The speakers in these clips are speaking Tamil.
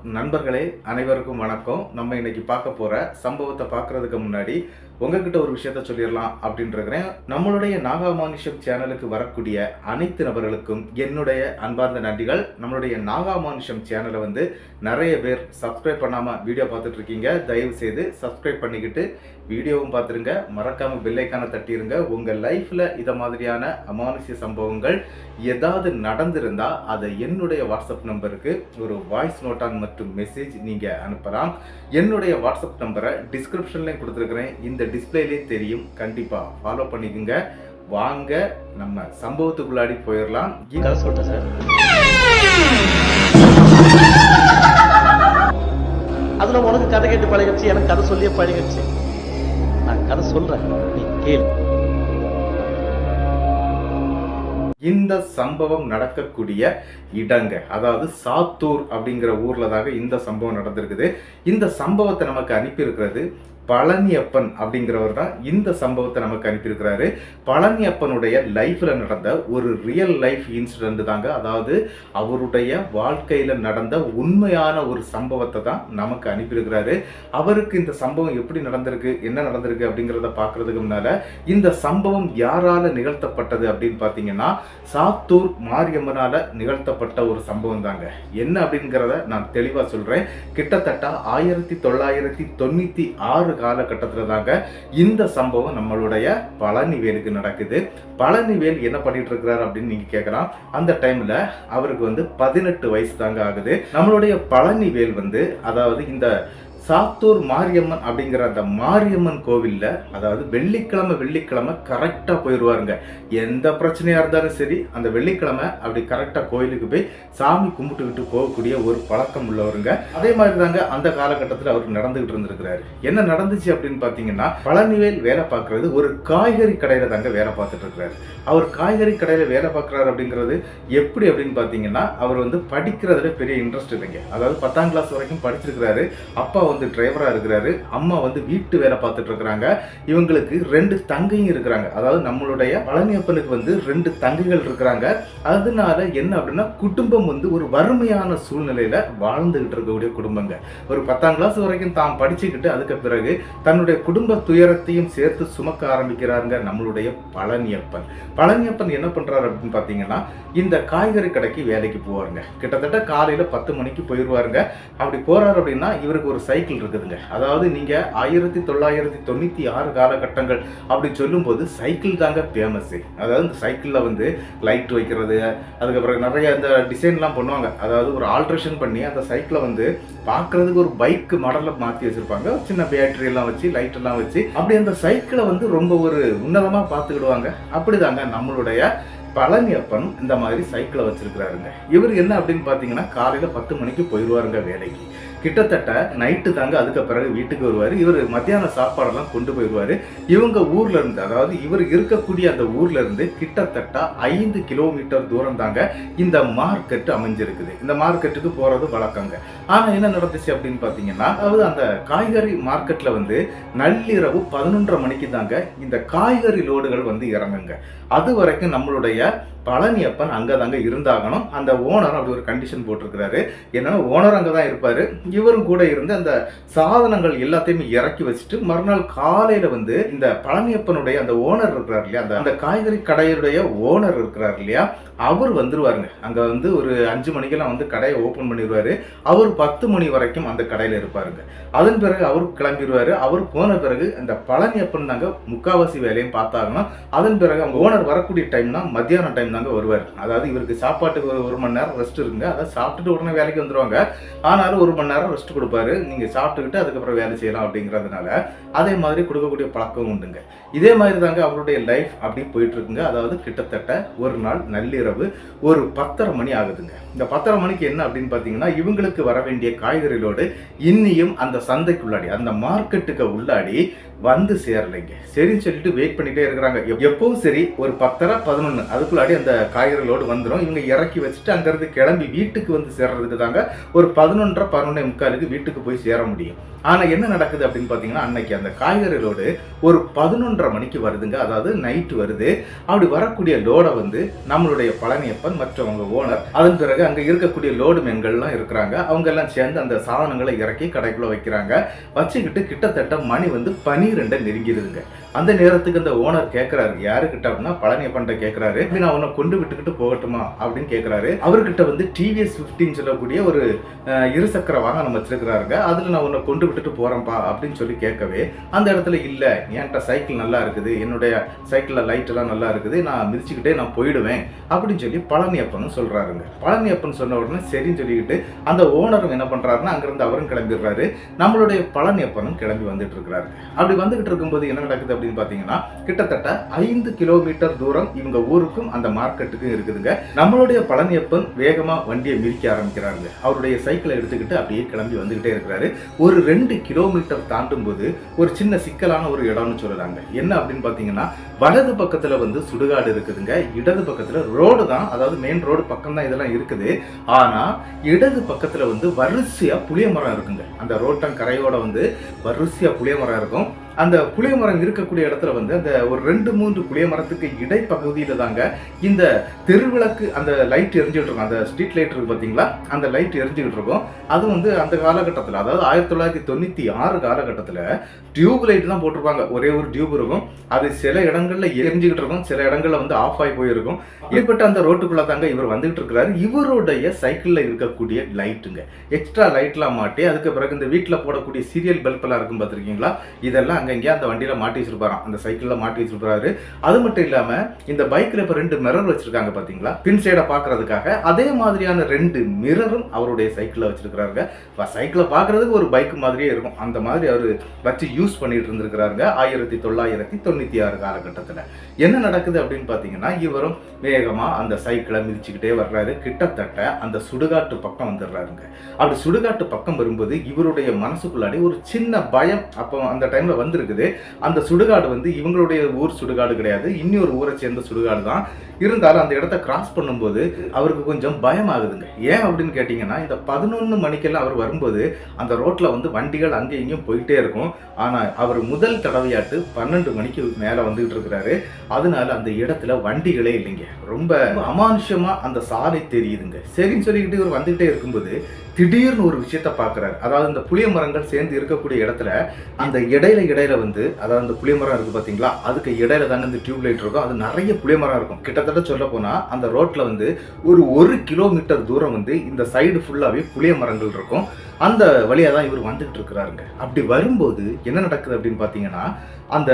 நண்பர்களே, அனைவருக்கும் வணக்கம். நம்ம இன்னைக்கு பார்க்க போற சம்பவத்தை பார்க்கறதுக்கு முன்னாடி உங்ககிட்ட ஒரு விஷயத்த சொல்லிடலாம் அப்படின்னு இருக்கிறேன். நம்மளுடைய நாகாமானுஷம் சேனலுக்கு வரக்கூடிய அனைத்து நபர்களுக்கும் என்னுடைய அன்பார்ந்த நன்றிகள். நம்மளுடைய நாகாமானுஷம் சேனலை வந்து நிறைய பேர் சப்ஸ்கிரைப் பண்ணாம வீடியோ பார்த்துட்டு இருக்கீங்க. தயவு செய்து சப்ஸ்கிரைப் பண்ணிக்கிட்டு வீடியோவும் பார்த்துருங்க. மறக்காம பெல் ஐக்கானை தட்டிடுங்க. உங்க லைஃப்ல இத மாதிரியான அமானுஷ்ய சம்பவங்கள் ஏதாவது நடந்திருந்தா அதை என்னுடைய வாட்ஸ்அப் நம்பருக்கு ஒரு வாய்ஸ் நோட்டான் மற்றும் மெசேஜ் நீங்க அனுப்பலாம். என்னுடைய வாட்ஸ்அப் நம்பரை டிஸ்கிரிப்ஷன்லையும் கொடுத்துருக்கிறேன், இந்த டிஸ்பிளேலையும் தெரியும். கண்டிப்பா ஃபாலோ பண்ணிக்கோங்க. வாங்க நம்ம சம்பவத்துக்குள்ளாடி போயிடலாம். சொல்லிட்டேன் சார். அதுல உனக்கு கதை கேட்டு பழகிடுச்சு, எனக்கு கதை சொல்லியே பழகிடுச்சு. நான் கதை சொல்றேன், நீ கேளு. இந்த சம்பவம் நடக்கக்கூடிய இடங்க, அதாவது சாத்தூர் அப்படிங்கிற ஊர்ல தாங்க இந்த சம்பவம் நடந்திருக்குது. இந்த சம்பவத்தை நமக்கு அனுப்பியிருக்கிறது பழனியப்பன் அப்படிங்கிறவர் தான் இந்த சம்பவத்தை நமக்கு அனுப்பியிருக்கிறாரு. பழனியப்பனுடைய லைஃப்ல நடந்த ஒரு ரியல் லைஃப் இன்சிடென்ட் தாங்க, அதாவது அவருடைய வாழ்க்கையில நடந்த உண்மையான ஒரு சம்பவத்தை தான் நமக்கு அனுப்பியிருக்கிறாரு. அவருக்கு இந்த சம்பவம் எப்படி நடந்திருக்கு, என்ன நடந்திருக்கு அப்படிங்கிறத பார்க்கறதுக்கு முன்னால இந்த சம்பவம் யாரால நிகழ்த்தப்பட்டது அப்படின்னு பார்த்தீங்கன்னா சாத்தூர் மாரியம்மனால நிகழ்த்தப்பட்ட ஒரு சம்பவம் தாங்க. என்ன அப்படிங்கிறத நான் தெளிவாக சொல்றேன். கிட்டத்தட்ட 1996 காலகட்டத்தில் தாங்க இந்த சம்பவம் நம்மளுடைய பழனிவேலுக்கு நடக்குது. பழனிவேல் என்ன பண்ணிட்டு இருக்கிறார் அப்படின்னு நீங்க கேட்கலாம். அந்த டைம்ல அவருக்கு வந்து 18 வயசு தாங்க ஆகுது. நம்மளுடைய பழனிவேல் வந்து, அதாவது இந்த சாத்தூர் மாரியம்மன் அப்படிங்கிற அந்த மாரியம்மன் கோவில்ல, அதாவது வெள்ளிக்கிழமை கரெக்டா போயிடுவாருங்க. எந்த பிரச்சனையா இருந்தாலும் சரி, அந்த வெள்ளிக்கிழமை அப்படி கரெக்டா கோயிலுக்கு போய் சாமி கும்பிட்டுக்கிட்டு போகக்கூடிய ஒரு பழக்கம் உள்ளவருங்க. அதே மாதிரி தாங்க அந்த காலகட்டத்தில் அவர் நடந்துகிட்டு இருந்திருக்கிறாரு. என்ன நடந்துச்சு அப்படின்னு பாத்தீங்கன்னா, பழனிவேல் வேலை பார்க்கறது ஒரு காய்கறி கடையில தாங்க வேலை பார்த்துட்டு இருக்கிறாரு. அவர் காய்கறி கடையில வேலை பார்க்கறாரு அப்படிங்கிறது எப்படி அப்படின்னு பாத்தீங்கன்னா, அவர் வந்து படிக்கிறதுல பெரிய இன்ட்ரெஸ்ட் இல்லைங்க. அதாவது 10ஆம் கிளாஸ் வரைக்கும் படிச்சிருக்கிறாரு. அப்பா வந்து டிரைவரா இருக்கிறாரு, அம்மா வந்து வீட்டு வேலை பார்த்துட்டு இருக்கிறாங்க. இவங்களுக்கு 2 தங்கையும் இருக்கிறாங்க. அதாவது நம்மளுடைய பழனியப்பனுக்கு வந்து 2 தங்கைகள் இருக்கிறாங்க. அதனால என்ன அப்படின்னா, குடும்பம் வந்து ஒரு வறுமையான சூழ்நிலையில வாழ்ந்துகிட்டு இருக்கக்கூடிய குடும்பங்க. ஒரு 10ஆம் கிளாஸ் வரைக்கும் தான் படிச்சுக்கிட்டு அதுக்கு பிறகு தன்னுடைய குடும்ப துயரத்தையும் சேர்த்து சுமக்க ஆரம்பிக்கிறாங்க நம்மளுடைய பழனியப்பன். பழனியப்பன் என்ன பண்றாரு அப்படின்னு பாத்தீங்கன்னா, இந்த காய்கறி கடைக்கு வேலைக்கு போவாருங்க. கிட்டத்தட்ட காலையில 10 மணிக்கு போயிடுவாருங்க. அப்படி போறாரு அப்படின்னா இவருக்கு ஒரு சைக்கிள் இருக்குதுங்க. அதாவது நீங்க 1996 காலகட்டங்கள் அப்படி சொல்லும் போது சைக்கிள் தாங்க ஃபேமஸ். அதாவது இந்த சைக்கிள்ல வந்து லைட் வைக்கிறது, அதுக்கப்புறம் நிறைய இந்த டிசைன்லாம் பண்ணுவாங்க. அதாவது ஒரு ஆல்ட்ரேஷன் பண்ணி அந்த சைக்கிளை வந்து பார்க்கறதுக்கு ஒரு பைக் மாடல்ல மாற்றி வச்சிருப்பாங்க. சின்ன பேட்டரி எல்லாம் வச்சு, லைட் எல்லாம் வச்சு, அப்படி அந்த சைக்கிளை வந்து ரொம்ப ஒரு உன்னதமா பார்த்துக்கிடுவாங்க. அப்படிதாங்க நம்மளுடைய பழனியப்பன் இந்த மாதிரி சைக்கிளை வச்சிருக்கிறாருங்க. இவர் என்ன அப்படின்னு பாத்தீங்கன்னா, காலையில 10 மணிக்கு போயிடுவாருங்க வேலைக்கு. கிட்டத்தட்ட நைட்டு தாங்க அதுக்கு பிறகு வீட்டுக்கு வருவாரு. இவர் மத்தியான சாப்பாடெல்லாம் கொண்டு போயிடுவாரு. இவங்க ஊர்ல இருந்து, அதாவது இவர் இருக்கக்கூடிய அந்த ஊர்ல இருந்து கிட்டத்தட்ட 5 கிலோமீட்டர் தூரம் தாங்க இந்த மார்க்கெட் அமைஞ்சிருக்குது. இந்த மார்க்கெட்டுக்கு போறது வழக்கங்க. ஆனா என்ன நடந்துச்சு அப்படின்னு பாத்தீங்கன்னா, அதாவது அந்த காய்கறி மார்க்கெட்ல வந்து நள்ளிரவு 11:30 மணிக்கு தாங்க இந்த காய்கறி லோடுகள் வந்து இறங்குங்க. அது வரைக்கும் நம்மளுடைய பழனியப்பன் அங்கதாங்க இருந்தாகணும். அந்த ஓனர் அப்படி ஒரு கண்டிஷன் போட்டிருக்கிறாரு. என்னன்னா, ஓனர் அங்கதான் இருப்பாரு, இவரும் கூட இருந்து அந்த சாதனங்கள் எல்லாத்தையுமே இறக்கி வச்சுட்டு மறுநாள் காலையில வந்து இந்த பழனியப்பனுடைய அந்த ஓனர் இருக்கிறார் இல்லையா, அந்த காய்கறி கடையுடைய ஓனர் இருக்கிறார் இல்லையா, அவர் வந்துருவாருங்க. அங்க வந்து ஒரு 5 மணிக்கெல்லாம் வந்து கடையை ஓபன் பண்ணிடுவாரு. அவர் 10 மணி வரைக்கும் அந்த கடையில இருப்பாருங்க. அதன் பிறகு அவரு கிளம்பிடுவாரு. அவர் போன பிறகு அந்த பழனியப்பன் தாங்க முக்காவாசி வேலையும் பார்த்தாங்கன்னா, அதன் பிறகு அவங்க ஓனர் வரக்கூடிய டைம்னா மத்தியான டைம் தாங்க வருவார். அதாவது இவருக்கு சாப்பாட்டுக்கு ஒரு மணி நேரம் ரெஸ்ட் இருக்குங்க. அதை சாப்பிட்டுட்டு உடனே வேலைக்கு வந்துருவாங்க. ஆனாலும் 1 மணி நேரம் ரெஸ்ட் கொடுப்பாரு. நீங்க சாப்பிட்டுக்கிட்டு அதுக்கப்புறம் வேலை செய்யலாம் அப்படிங்கிறதுனால அதே மாதிரி கொடுக்கக்கூடிய பழக்கம் உண்டுங்க. இதே மாதிரி தாங்க அவருடைய லைஃப் அப்படி போயிட்டு இருக்குங்க. அதாவது கிட்டத்தட்ட ஒரு நாள் நள்ளிரவு ஒரு 10:30 மணி ஆகுதுங்க. இந்த 10:30 மணிக்கு என்ன அப்படின்னு பாத்தீங்கன்னா, இவங்களுக்கு வர வேண்டிய காய்கறிகளோடு இன்னியும் அந்த சந்தைக்குள்ளாடி, அந்த மார்க்கெட்டுக்கு உள்ளாடி வந்து சேரலைங்க. சரின்னு சொல்லிட்டு வெயிட் பண்ணிட்டே இருக்கிறாங்க. எப்பவும் சரி ஒரு 10:30 11 அதுக்குள்ளாடி அந்த காய்கறி லோடு வந்துடும். இவங்க இறக்கி வச்சுட்டு அங்கிருந்து கிளம்பி வீட்டுக்கு வந்து சேர்றதுக்கு தாங்க ஒரு 11:30 11:45 வீட்டுக்கு போய் சேர முடியும். ஆனா என்ன நடக்குது அப்படின்னு பாத்தீங்கன்னா, அன்னைக்கு அந்த காய்கறி லோடு ஒரு 11:30 மணிக்கு வருதுங்க. அதாவது நைட்டு வருது. அப்படி வரக்கூடிய லோட வந்து நம்மளுடைய பழனியப்பன் மற்றவங்க ஓனர், அதன் பிறகு அங்க இருக்கக்கூடிய லோடு மென்கள்லாம் இருக்கிறாங்க. அவங்க எல்லாம் சேர்ந்து அந்த சாதனங்களை இறக்கி கடைக்குள்ள வைக்கிறாங்க. வச்சுக்கிட்டு கிட்டத்தட்ட மணி வந்து 12 நெருங்கிடுதுங்க. அந்த நேரத்துக்கு அந்த ஓனர் கேட்கிறாரு, யாருக்கிட்ட அப்படின்னா பழனியப்பன்ட்ட கேட்கிறாரு, நான் உன்னை கொண்டு விட்டுக்கிட்டு போகட்டுமா அப்படின்னு கேட்கிறாரு. அவர்கிட்ட வந்து டிவிஎஸ் 15 சொல்லக்கூடிய ஒரு இருசக்கர வாகனம் வச்சிருக்கிறாருங்க. அதுல நான் உன்னை கொண்டு விட்டுட்டு போறேன்ப்பா அப்படின்னு சொல்லி கேட்கவே, அந்த இடத்துல இல்ல, என்கிட்ட சைக்கிள் நல்லா இருக்குது, என்னுடைய சைக்கிள்ல லைட் எல்லாம் நல்லா இருக்குது, நான் மிதிச்சுக்கிட்டே நான் போயிடுவேன் அப்படின்னு சொல்லி பழனியப்பன் சொல்றாருங்க. பழனியப்பன் சொன்ன உடனே சரின்னு சொல்லிக்கிட்டு அந்த ஓனரும் என்ன பண்றாருன்னா, அங்கிருந்து அவரும் கிளம்பிடுறாரு. நம்மளுடைய பழனியப்பனும் கிளம்பி வந்துட்டு இருக்கிறாரு. அப்படி வந்துகிட்டு இருக்கும்போது என்ன நடக்குது அப்படின்னு பாத்தீங்கன்னா, கிட்டத்தட்ட 5 கிலோமீட்டர் தூரம் இவங்க ஊருக்கும் அந்த மார்க்கெட்டுக்கும் இருக்குதுங்க. நம்மளுடைய பழனியப்பன் வேகமா வண்டியை மிதிக்க ஆரம்பிக்கிறாருங்க. அவருடைய சைக்கிளை எடுத்துக்கிட்டு அப்படியே கிளம்பி வந்துகிட்டே இருக்கிறாரு. ஒரு 2 கிலோமீட்டர் தாண்டும் போது ஒரு சின்ன சிக்கலான ஒரு இடம்னு சொல்லலாங்க. என்ன அப்படின்னு பாத்தீங்கன்னா, வலது பக்கத்துல வந்து சுடுகாடு இருக்குதுங்க, இடது பக்கத்துல ரோடு தான், அதாவது மெயின் ரோடு பக்கம் தான் இதெல்லாம் இருக்குது. ஆனா இடது பக்கத்துல வந்து வரிசையா புளிய மரம் இருக்குங்க. அந்த ரோட்டம் கரையோட வந்து வரிசையா புளிய மரம் இருக்கும். அந்த புளிய மரம் இருக்கக்கூடிய இடத்துல வந்து அந்த ஒரு 2-3 புளிய மரத்துக்கு இடைப்பகுதியில தாங்க இந்த தெருவிளக்கு, அந்த லைட் எரிஞ்சுட்டு இருக்கும். அந்த ஸ்ட்ரீட் லைட் இருக்கு பாத்தீங்களா, அந்த லைட் எரிஞ்சுக்கிட்டு இருக்கும். அது வந்து அந்த காலகட்டத்தில், அதாவது 1996 காலகட்டத்தில் டியூப் லைட் தான் போட்டிருப்பாங்க. ஒரே ஒரு டியூப் இருக்கும். அது சில இடங்கள்ல எரிஞ்சுக்கிட்டு இருக்கும், சில இடங்கள்ல வந்து ஆஃப் ஆகி போயிருக்கும். இப்பட்ட அந்த ரோட்டுக்குள்ள தாங்க இவர் வந்துகிட்டு இருக்கிறாரு. இவருடைய சைக்கிள்ல இருக்கக்கூடிய லைட்டுங்க, எக்ஸ்ட்ரா லைட்லாம் மாட்டி, அதுக்கு பிறகு இந்த வீட்டில் போடக்கூடிய சீரியல் பல்ப் எல்லாம் இருக்கும் பார்த்துருக்கீங்களா, இதெல்லாம் அங்கங்கே அந்த வண்டியில மாட்டி வச்சிருப்பாராம், அந்த சைக்கிள்ல மாட்டி வச்சிருப்பாரு. அது மட்டும் இல்லாம இந்த பைக்ல இப்ப 2 மிரர் வச்சிருக்காங்க பாத்தீங்களா, பின் சைட பாக்குறதுக்காக. அதே மாதிரியான 2 மிரரும் அவருடைய சைக்கிள்ல வச்சிருக்காருங்க. சைக்கிளை பாக்குறதுக்கு ஒரு பைக் மாதிரியே இருக்கும். அந்த மாதிரி அவரு வச்சு யூஸ் பண்ணிட்டு இருந்திருக்கிறாருங்க 1996 காலகட்டத்துல. என்ன நடக்குது அப்படின்னு பாத்தீங்கன்னா, இவரும் வேகமா அந்த சைக்கிளை மிதிச்சுக்கிட்டே வர்றாரு. கிட்டத்தட்ட அந்த சுடுகாட்டு பக்கம் வந்துடுறாருங்க. அப்படி சுடுகாட்டு பக்கம் வரும்போது இவருடைய மனசுக்குள்ளாடி ஒரு சின்ன பயம் அப்போ அந்த டைம்ல வந்திருக்குது. அந்த சுடுகாடு வந்து இவங்களுடைய ஊர் சுடுகாடு கிடையாது, இன்னொரு ஊரை சேர்ந்த சுடுகாடு தான். இருந்தாலும் அந்த இடத்த கிராஸ் பண்ணும்போது அவருக்கு கொஞ்சம் பயம் ஆகுதுங்க. ஏன் அப்படின்னு கேட்டீங்கன்னா, இந்த 11 மணிக்கெல்லாம் அவர் வரும்போது அந்த ரோட்ல வந்து வண்டிகள் அங்கே இங்கேயும் போயிட்டே இருக்கும். ஆனா அவர் முதல் தடவையாட்டு 12 மணிக்கு மேல வந்துகிட்டு இருக்கிறாரு. அதனால அந்த இடத்துல வண்டிகளே இல்லைங்க. ரொம்ப அமானுஷமா அந்த சாலை தெரியுதுங்க. சரின்னு சொல்லிக்கிட்டு இவர் வந்துகிட்டே இருக்கும்போது திடீர்னு ஒரு விஷயத்த பாக்குறாரு. அதாவது இந்த புளிய மரங்கள் சேர்ந்து இருக்கக்கூடிய இடத்துல அந்த இடையில வந்து, அதாவது அந்த புளிய மரம் இருக்கு பாத்தீங்களா, அதுக்கு இடையில தானே இந்த டியூப் லைட் இருக்கும். அது நிறைய புளிய மரம் இருக்கும். கிட்டத்தட்ட சொல்ல போனா அந்த ரோட்ல வந்து ஒரு 1 கிலோமீட்டர் தூரம் வந்து இந்த சைடு ஃபுல்லாவே புளிய மரங்கள் இருக்கும். அந்த வழியா தான் இவர் வந்துகிட்டு இருக்கிறாருங்க. அப்படி வரும்போது என்ன நடக்குது அப்படின்னு பாத்தீங்கன்னா, அந்த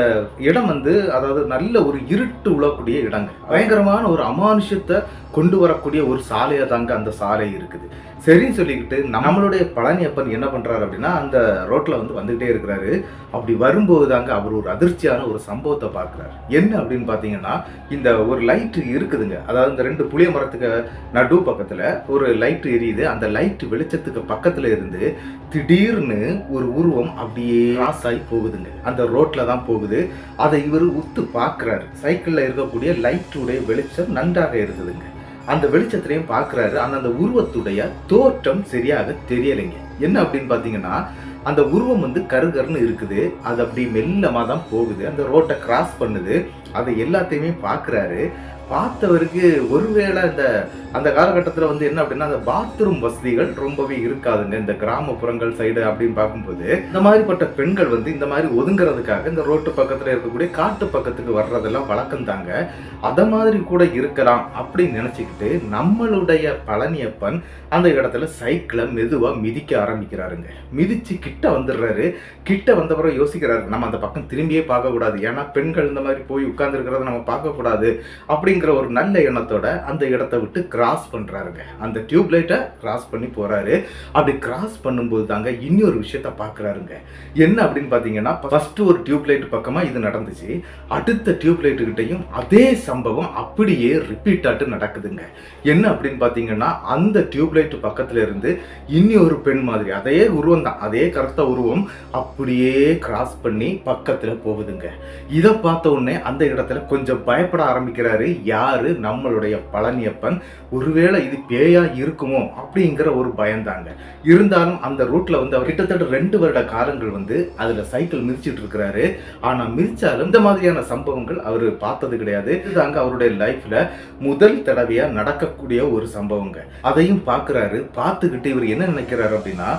இடம் வந்து, அதாவது நல்ல ஒரு இருட்டு உழக்கூடிய இடங்க. பயங்கரமான ஒரு அமானுஷத்தை கொண்டு வரக்கூடிய ஒரு சாலையா தாங்க அந்த சாலை இருக்குது. சரின்னு சொல்லிக்கிட்டு நம்மளுடைய பழனியப்பன் என்ன பண்றாரு அப்படின்னா, அந்த ரோட்ல வந்து வந்துகிட்டே இருக்கிறாரு. அப்படி வரும்போது தாங்க அவர் ஒரு அதிர்ச்சியான ஒரு சம்பவத்தை பார்க்கிறாரு. என்ன அப்படின்னு பாத்தீங்கன்னா, இந்த ஒரு லைட் இருக்குதுங்க. அதாவது இந்த 2 புளிய மரத்துக்கு நடு பக்கத்துல ஒரு லைட் எரியுது. அந்த லைட் வெளிச்சத்துக்கு பக்கத்துல இருந்து திடீர்னு ஒரு உருவம் அப்படியே கிராஸ் ஆகி போகுதுங்க. அந்த ரோட்ல தான் போகுது. அதை இவர் உத்து பார்க்கிறாரு. சைக்கிள்ல இருக்கக்கூடிய லைட்டுடைய வெளிச்சம் நன்றாக இருக்குதுங்க. அந்த வெளிச்சத்திலையும் பார்க்கிறாரு. அந்த உருவத்துடைய தோற்றம் சரியாக தெரியலைங்க. என்ன அப்படின்னு பாத்தீங்கன்னா, அந்த உருவம் வந்து கருகருன்னு இருக்குது. அது அப்படி மெல்லமா தான் போகுது. அந்த ரோட்டை கிராஸ் பண்ணுது. அதை எல்லாத்தையுமே பார்க்கிறாரு. பார்த்தவருக்கு ஒருவேளை அந்த காலகட்டத்தில் வந்து என்ன அப்படின்னா, அந்த பாத்ரூம் வசதிகள் ரொம்பவே இருக்காதுங்க இந்த கிராமப்புறங்கள் சைடு அப்படின்னு பார்க்கும்போது. இந்த மாதிரிப்பட்ட பெண்கள் வந்து இந்த மாதிரி ஒதுங்கிறதுக்காக இந்த ரோட்டு பக்கத்தில் இருக்கக்கூடிய காட்டு பக்கத்துக்கு வர்றதெல்லாம் வழக்கம் தாங்க. அத மாதிரி கூட இருக்கலாம் அப்படின்னு நினைச்சுக்கிட்டு நம்மளுடைய பழனியப்பன் அந்த இடத்துல சைக்கிளை மெதுவா மிதிக்க ஆரம்பிக்கிறாருங்க. மிதிச்சு கிட்ட வந்துடுறாரு. கிட்ட வந்த பிறகு யோசிக்கிறாரு, நம்ம அந்த பக்கம் திரும்பியே பார்க்க கூடாது, ஏன்னா பெண்கள் இந்த மாதிரி போய் உட்கார்ந்து இருக்கிறத நம்ம பார்க்க கூடாது அப்படிங்கிற அப்படிங்கிற ஒரு நல்ல எண்ணத்தோட அந்த இடத்தை விட்டு கிராஸ் பண்றாருங்க. அந்த டியூப் லைட்டை கிராஸ் பண்ணி போறாரு. அப்படி கிராஸ் பண்ணும்போது தாங்க இன்னொரு விஷயத்த பாக்குறாருங்க. என்ன அப்படின்னு பாத்தீங்கன்னா, ஃபர்ஸ்ட் ஒரு டியூப் லைட் பக்கமா இது நடந்துச்சு. அடுத்த டியூப் லைட் கிட்டையும் அதே சம்பவம் அப்படியே ரிப்பீட் ஆட்டு நடக்குதுங்க. என்ன அப்படின்னு பாத்தீங்கன்னா, அந்த டியூப் லைட் பக்கத்துல இருந்து இன்னொரு பெண் மாதிரி அதே உருவம் தான், அதே கருத்த உருவம் அப்படியே கிராஸ் பண்ணி பக்கத்துல போகுதுங்க. இதை பார்த்த உடனே அந்த இடத்துல கொஞ்சம் பயப்பட ஆரம்பிக்கிறாரு. யாரு? நம்மளுடைய பழனியப்பன். ஒருவேளை இது பேயா இருக்குமோ அப்படிங்கிற ஒரு பயந்தாங்க. இருந்தாலும் அந்த ரூட்ல வந்து அவர் கிட்டத்தட்ட 2 வருட காலங்கள் வந்து அதுல சைக்கிள் மிதிச்சிட்டு இருக்கிறாரு. ஆனா மிதிச்சாலும் இந்த மாதிரியான சம்பவங்கள் அவர் பார்த்தது கிடையாது. இதுதாங்க அவருடைய லைஃப்ல முதல் தடவையா நடக்கக்கூடிய ஒரு சம்பவங்க. அதையும் பார்க்கிறாரு. பார்த்துக்கிட்டு இவர் என்ன நினைக்கிறாரு அப்படின்னா,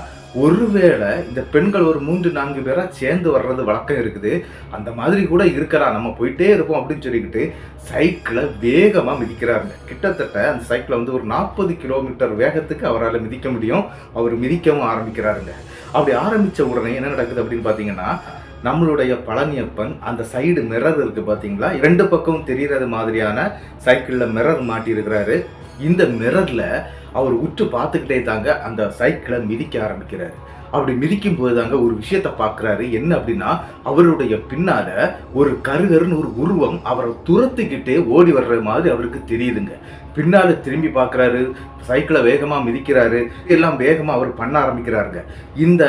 ஒருவேளை இந்த பெண்கள் ஒரு 3-4 பேரா சேர்ந்து வர்றது வழக்கம் இருக்குது, அந்த மாதிரி கூட இருக்கலாம், நம்ம போயிட்டே இருப்போம் அப்படின்னு சொல்லிக்கிட்டு சைக்கிளை வேகமா மிதிக்கிறாருங்க. கிட்டத்தட்ட அந்த சைக்கிளை வந்து ஒரு 40 கிலோமீட்டர் வேகத்துக்கு அவரால் மிதிக்க முடியும். அவர் மிதிக்கவும் ஆரம்பிக்கிறாருங்க. அப்படி ஆரம்பிச்ச உடனே என்ன நடக்குது அப்படின்னு பாத்தீங்கன்னா, நம்மளுடைய பழனியப்பன் அந்த சைடு மிரர் இருக்கு பாத்தீங்களா, 2 பக்கம் தெரியறது மாதிரியான சைக்கிள்ல மிரர் மாட்டி இருக்கிறாரு. இந்த மிரர்ல அவர் உற்று பார்த்துக்கிட்டே தாங்க அந்த சைக்கிளை மிதிக்க ஆரம்பிக்கிறாரு. அப்படி மிதிக்கும் போது தாங்க ஒரு விஷயத்த பார்க்குறாரு. என்ன அப்படின்னா, அவருடைய பின்னால ஒரு கருகருன்னு ஒரு உருவம் அவரை துரத்துக்கிட்டே ஓடி வர்ற மாதிரி அவருக்கு தெரியுதுங்க. பின்னால திரும்பி பார்க்குறாரு, சைக்கிளை வேகமா மிதிக்கிறாரு. எல்லாம் வேகமா அவர் பண்ண ஆரம்பிக்கிறாருங்க. இந்த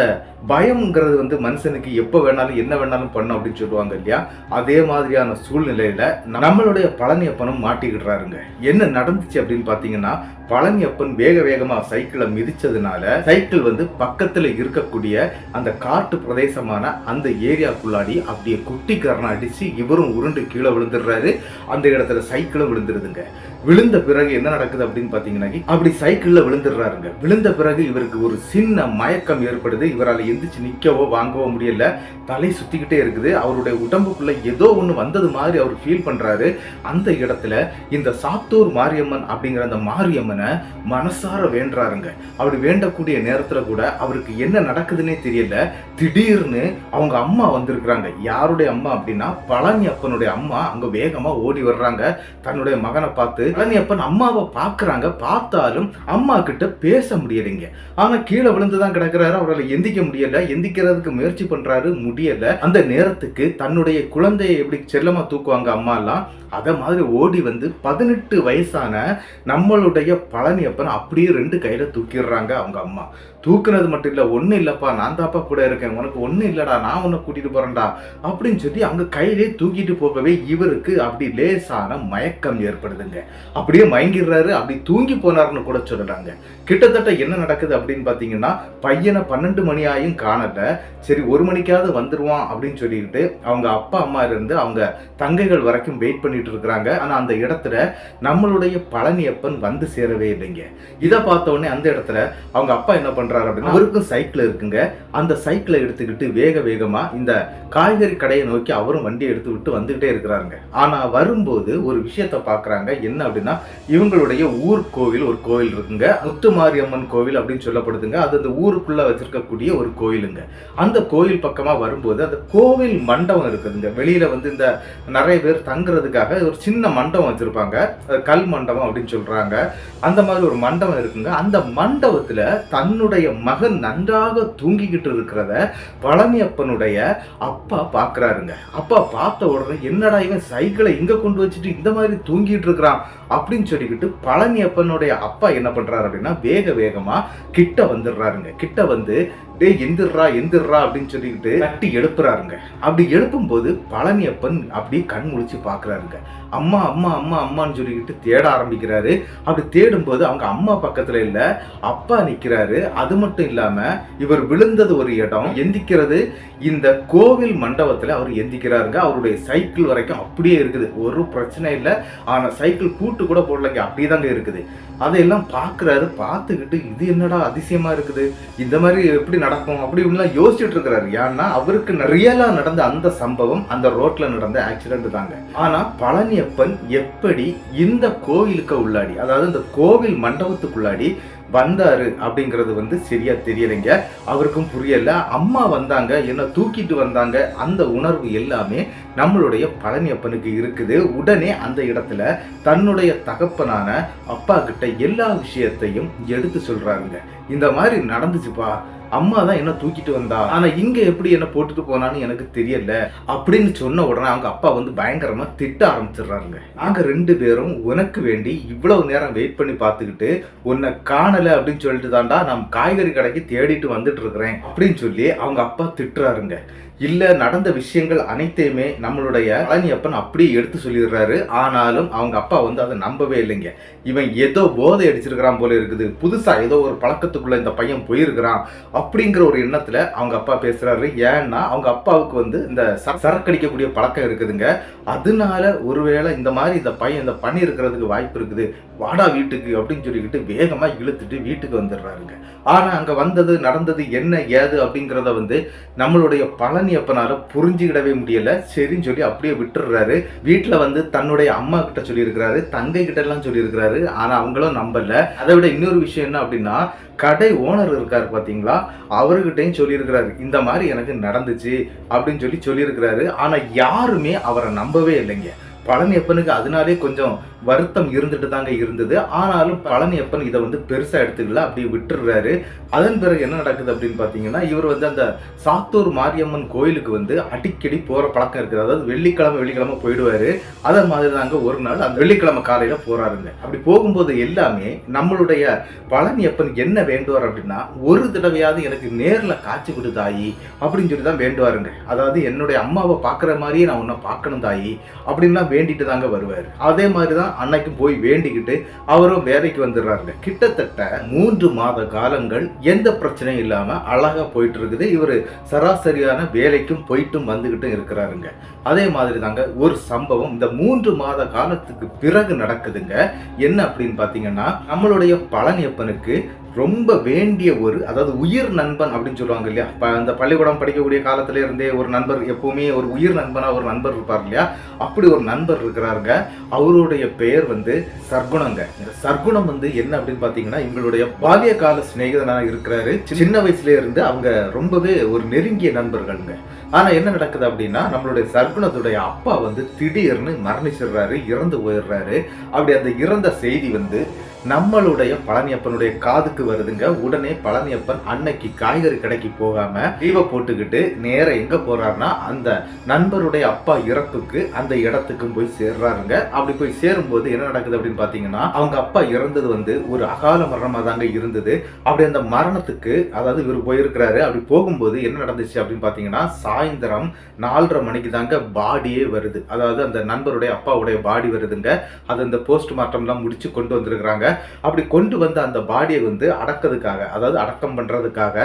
பயம்ங்கிறது வந்து மனுஷனுக்கு எப்போ வேணாலும் என்ன வேணாலும் பண்ணும் அப்படின்னு சொல்லுவாங்க இல்லையா, அதே மாதிரியான சூழ்நிலையில நம்மளுடைய பழனியப்பனும் மாட்டிக்கிடுறாருங்க. என்ன நடந்துச்சு அப்படின்னு பார்த்தீங்கன்னா, பழனியப்பன் வேகமா சைக்கிளை மிதிச்சதுனால சைக்கிள் வந்து பக்கத்துல இருக்கக்கூடிய அந்த காட்டு பிரதேசமான அந்த ஏரியாக்குள்ளாடி அப்படியே குட்டிக்காரனை அடிச்சு இவரும் உருண்டு கீழே விழுந்துடுறாரு. அந்த இடத்துல சைக்கிளும் விழுந்துருதுங்க. விழுந்த பிறகு என்ன நடக்குது அப்படின்னு பாத்தீங்கன்னா, அப்படி சைக்கிள்ல விழுந்துடுறாருங்க. விழுந்த பிறகு இவருக்கு ஒரு சின்ன மயக்கம் ஏற்படுது. இவரால் எந்திரிச்சு நிக்கவோ வாங்கவோ முடியல. தலை சுத்திக்கிட்டே இருக்குது. அவருடைய உடம்புக்குள்ள ஏதோ ஒண்ணு வந்தது மாதிரி அவர் ஃபீல் பண்றாரு. அந்த இடத்துல இந்த சாத்தூர் மாரியம்மன் அப்படிங்கிற அந்த மாரியம்மனை மனசார வேண்டாருங்க. அப்படி வேண்டக்கூடிய நேரத்துல கூட அவருக்கு என்ன நடக்குதுன்னே தெரியல. திடீர்னு அவங்க அம்மா வந்திருக்கிறாங்க. யாருடைய அம்மா அப்படின்னா, பழனியப்பனுடைய அம்மா. அங்க வேகமா ஓடி வர்றாங்க தன்னுடைய மகனை பார்த்து. பழனியப்பன் அம்மாவை பார்க்கறாங்க. பார்த்தாலும் அம்மா கிட்ட பேச முடியலைங்க. ஆனா கீழே விழுந்துதான் கிடக்குறாரு. அவரால் எந்திக்க முடியல. எந்திக்கிறதுக்கு முயற்சி பண்றாரு, முடியல. அந்த நேரத்துக்கு தன்னுடைய குழந்தையை எப்படி செல்லமா தூக்குவாங்க அம்மா எல்லாம், அத மாதிரி ஓடி வந்து 18 வயசான நம்மளுடைய பழனியப்பன் அப்படியே 2 கையில தூக்கிடுறாங்க அவங்க அம்மா. தூக்குனது மட்டும் இல்ல, ஒன்னும் இல்லப்பா, நான் தாப்பா கூட இருக்கேன், உனக்கு ஒன்னும் இல்லடா, நான் உன்னை கூட்டிட்டு போறேன்டா அப்படின்னு சொல்லி அங்க கையிலே தூக்கிட்டு போகவே இவருக்கு அப்படி லேசான மயக்கம் ஏற்படுதுங்க. அப்படியே மயங்கிடுறாரு. அப்படி தூங்கி போனாருன்னு கூட சொல்லலாங்க. கிட்டத்தட்ட என்ன நடக்குது அப்படின்னு பாத்தீங்கன்னா, பையனை 12 மணி ஆயும் காணல. சரி 1 மணிக்காவது வந்துருவான் அப்படின்னு சொல்லிக்கிட்டு அவங்க அப்பா அம்மா இருந்து அவங்க தங்கைகள் வரைக்கும் வெயிட் பண்ணிட்டு இருக்கிறாங்க. ஆனா அந்த இடத்துல நம்மளுடைய பழனியப்பன் வந்து சேரவே இல்லைங்க. இதை பார்த்த உடனே அந்த இடத்துல அவங்க அப்பா என்ன பண்றாரு அப்படின்னா, அவருக்கும் சைக்கிள் இருக்குங்க. அந்த சைக்கிளை எடுத்துக்கிட்டு வேகமா இந்த காய்கறி கடையை நோக்கி அவரும் வண்டி எடுத்து விட்டு வந்துகிட்டே இருக்கிறாருங்க. ஆனா வரும்போது ஒரு விஷயத்த பாக்குறாங்க. என்ன அப்படின்னா, இவங்களுடைய ஊர் கோவில், ஒரு கோவில் இருக்குங்க, முத்துமாரியம்மன் கோவில் அப்படின்னு சொல்லப்படுதுங்க. அது அந்த ஊருக்குள்ள வச்சிருக்கக்கூடிய ஒரு கோயிலுங்க. அந்த கோயில் பக்கமா வரும்போது அந்த கோவில் மண்டபம் இருக்குதுங்க. வெளியில வந்து இந்த நிறைய பேர் தங்குறதுக்காக ஒரு சின்ன மண்டபம் வச்சிருப்பாங்க, கல் மண்டபம் அப்படின்னு சொல்றாங்க. அந்த மாதிரி ஒரு மண்டபம் இருக்குங்க. அந்த மண்டபத்துல தன்னுடைய மகன் நன்றாக தூங்கிக்கிட்டு இருக்கிறத பழனியப்பனுடைய அப்பா பாக்குறாருங்க. அப்பா பார்த்த உடனே, என்னடா இவன் சைக்கிளை இங்க கொண்டு வச்சுட்டு இந்த மாதிரி தூங்கிட்டு இருக்கிறான் அப்படின்னு சொல்லிக்கிட்டு பழனியப்பனுடைய அப்பா என்ன பண்றாரு அப்படின்னா, வேகமா கிட்ட வந்துடுறாருங்க. கிட்ட வந்து டேய் எந்திர்றா அப்படின்னு சொல்லிக்கிட்டு தட்டி எழுப்புறாருங்க. அப்படி எழுப்பும் போது பழனியப்பன் அப்படியே கண் முழிச்சு பாக்குறாருங்க. அம்மா அம்மா அம்மா அம்மான்னு சொல்லிக்கிட்டு தேட ஆரம்பிக்கிறாரு. அப்படி தேடும் போது அவங்க அம்மா பக்கத்துல இல்ல, அப்பா நிக்கிறாரு. அது மட்டும் இல்லாம இவர் விழுந்தது ஒரு இடம், எந்திக்கிறது இந்த கோவில் மண்டபத்துல அவர் எந்திக்கிறாருங்க. அவருடைய சைக்கிள் வரைக்கும் அப்படியே இருக்குது, ஒரு பிரச்சனை இல்லை. ஆனா சைக்கிள் பூட்டு கூட போடலைங்க, அப்படியேதாங்க இருக்குது. அதையெல்லாம் பாக்குறாரு. பார்த்துக்கிட்டு இது என்னடா அதிசயமா இருக்குது, இந்த மாதிரி எப்படி நடக்கும் அப்படி இப்படிலாம் யோசிச்சுட்டு இருக்கிறாரு. ஏன்னா அவருக்கு ரியலா நடந்த அந்த சம்பவம் அந்த ரோட்ல நடந்த ஆக்சிடென்ட் தாங்க. ஆனா பழனியப்பன் எப்படி இந்த கோவிலுக்கு உள்ளாடி, அதாவது இந்த கோவில் மண்டபத்துக்குள்ளாடி வந்தாரு அப்படிங்கிறது வந்து சரியா தெரியலைங்க. அவருக்கும் புரியல. அம்மா வந்தாங்க, என்ன தூக்கிட்டு வந்தாங்க, அந்த உணர்வு எல்லாமே நம்மளுடைய பழனியப்பனுக்கு இருக்குது. உடனே அந்த இடத்துல தன்னுடைய தகப்பனான அப்பா கிட்ட எல்லா விஷயத்தையும் எடுத்து சொல்றாருங்க. இந்த மாதிரி நடந்துச்சுப்பா, அம்மா தான் என்ன தூக்கிட்டு வந்தா, ஆனா இங்க எப்படி என்ன போட்டுட்டு போனான்னு எனக்கு தெரியல அப்படின்னு சொன்ன உடனே அவங்க அப்பா வந்து பயங்கரமா திட்ட ஆரம்பிச்சிடுறாருங்க. நாங்க 2 பேரும் உனக்கு வேண்டி இவ்வளவு நேரம் வெயிட் பண்ணி பார்த்துக்கிட்டு உன்னை காணல அப்படின்னு சொல்லிட்டு தாண்டா நான் காய்கறி கடைக்கு தேடிட்டு வந்துட்டு இருக்கிறேன் அப்படின்னு சொல்லி அவங்க அப்பா திட்டுறாருங்க. இல்ல நடந்த விஷயங்கள் அனைத்தையுமே நம்மளுடைய பழனியப்பன் அப்படியே எடுத்து சொல்லிடுறாரு. ஆனாலும் அவங்க அப்பா வந்து அதை நம்பவே இல்லைங்க. இவன் ஏதோ போதை அடிச்சிருக்கிறான் போல இருக்குது, புதுசா ஏதோ ஒரு பழக்கத்துக்குள்ள இந்த பையன் போயிருக்கிறான் அப்படிங்கிற ஒரு எண்ணத்துல அவங்க அப்பா பேசுறாரு. ஏன்னா அவங்க அப்பாவுக்கு வந்து இந்த சரக்கடிக்கக்கூடிய பழக்கம் இருக்குதுங்க. அதனால ஒருவேளை இந்த மாதிரி இந்த பையன் இந்த பண்ணி இருக்கிறதுக்கு வாய்ப்பு இருக்குது, வாடா வீட்டுக்கு அப்படின்னு சொல்லிக்கிட்டு வேகமா இழுத்துட்டு வீட்டுக்கு வந்துடுறாருங்க. ஆனா அங்க வந்தது நடந்தது என்ன ஏது அப்படிங்கிறத வந்து நம்மளுடைய பழனியப்பனால புரிஞ்சுக்கிடவே முடியல. சரின்னு சொல்லி அப்படியே விட்டுடுறாரு. வீட்டுல வந்து தன்னுடைய அம்மா கிட்ட சொல்லியிருக்கிறாரு, தங்கை கிட்ட எல்லாம் சொல்லியிருக்கிறாரு. ஆனா அவங்களும் நம்பல. அதை விட இன்னொரு விஷயம் என்ன அப்படின்னா, கடை ஓனர் இருக்காரு பாத்தீங்களா, அவர்கிட்டையும் சொல்லியிருக்கிறாரு இந்த மாதிரி எனக்கு நடந்துச்சு அப்படின்னு சொல்லியிருக்கிறாரு. ஆனா யாருமே அவரை நம்பவே இல்லைங்க. பழனியப்பனுக்கு அதனாலே கொஞ்சம் வருத்தம் இருந்துட்டு தாங்க இருந்தது. ஆனாலும் பழனியப்பன் இதை வந்து பெருசா எடுத்துக்கல, அப்படியே விட்டுடுறாரு. அதன் பிறகு என்ன நடக்குது அப்படின்னு பாத்தீங்கன்னா, இவர் வந்து அந்த சாத்தூர் மாரியம்மன் கோயிலுக்கு வந்து அடிக்கடி போற பழக்கம் இருக்குது. அதாவது வெள்ளிக்கிழமை போயிடுவாரு. அதே மாதிரி தாங்க ஒரு நாள் அந்த வெள்ளிக்கிழமை காலையில போறாருங்க. அப்படி போகும்போது எல்லாமே நம்மளுடைய பழனியப்பன் என்ன வேண்டுவார் அப்படின்னா, ஒரு தடவையாவது எனக்கு நேர்ல காட்சி கொடு தாயி அப்படின்னு சொல்லி தான் வேண்டுவாருங்க. அதாவது என்னுடைய அம்மாவை பாக்குற மாதிரியே நான் உன்னை பார்க்கணும் தாயி அப்படின்னா வேண்டிட்டு தாங்க வருவாரு. அதே மாதிரிதான் அன்னைக்கு போய் வேண்டிக்கிட்டு அவரும் வேலைக்கு வந்துடுறாருங்க. கிட்டத்தட்ட 3 மாத காலங்கள் எந்த பிரச்சனையும் இல்லாம அழகா போயிட்டு இருக்குது. இவரு சராசரியான வேலைக்கும் போயிட்டும் வந்துகிட்டும் இருக்கிறாருங்க. அதே மாதிரி தாங்க ஒரு சம்பவம் இந்த 3 மாத காலத்துக்கு பிறகு நடக்குதுங்க. என்ன அப்படின்னு பாத்தீங்கன்னா, நம்மளுடைய பழனியப்பனுக்கு ரொம்ப வேண்டிய ஒரு, அதாவது உயிர் நண்பன் அப்படின்னு சொல்லுவாங்க இல்லையா, அந்த பள்ளிக்கூடம் படிக்கக்கூடிய காலத்துல இருந்தே ஒரு நண்பர், எப்பவுமே ஒரு உயிர் நண்பனா ஒரு நண்பர் இருப்பார் இல்லையா, அப்படி ஒரு நண்பர் இருக்கிறாருங்க. அவருடைய பெயர் வந்து சர்க்குணங்க. இந்த சர்க்குணம் வந்து என்ன அப்படின்னு பாத்தீங்கன்னா, எங்களுடைய பால்ய கால சிநேகிதனா இருக்கிறாரு. சின்ன வயசுல இருந்து அவங்க ரொம்பவே ஒரு நெருங்கிய நண்பர்கள்ங்க. ஆனா என்ன நடக்குது அப்படின்னா, நம்மளுடைய சர்க்குணத்துடைய அப்பா வந்து திடீர்னு மரணிச்சிடுறாரு, இறந்து போயிடுறாரு. அப்படி அந்த இறந்த செய்தி வந்து நம்மளுடைய பழனியப்பனுடைய காதுக்கு வருதுங்க. உடனே பழனியப்பன் அன்னைக்கு காய்கறி கடைக்கு போகாம லீவை போட்டுக்கிட்டு நேர எங்க போறாருன்னா, அந்த நண்பருடைய அப்பா இறப்புக்கு அந்த இடத்துக்கும் போய் சேர்றாருங்க. அப்படி போய் சேரும்போது என்ன நடக்குது அப்படின்னு பாத்தீங்கன்னா, அவங்க அப்பா இறந்தது வந்து ஒரு அகால மரணமா தாங்க இருந்தது. அப்படி அந்த மரணத்துக்கு, அதாவது இவர் போயிருக்கிறாரு. அப்படி போகும்போது என்ன நடந்துச்சு அப்படின்னு பாத்தீங்கன்னா, சாயந்தரம் 4:30 மணிக்கு தாங்க பாடியே வருது. அதாவது அந்த நண்பருடைய அப்பாவுடைய பாடி வருதுங்க. அது அந்த போஸ்ட்மார்ட்டம் எல்லாம் முடிச்சு கொண்டு வந்திருக்கிறாங்க. அப்படி கொண்டு வந்த அந்த பாடியை வந்து அடக்கிறதுக்காக, அதாவது அடக்கம் பண்றதுக்காக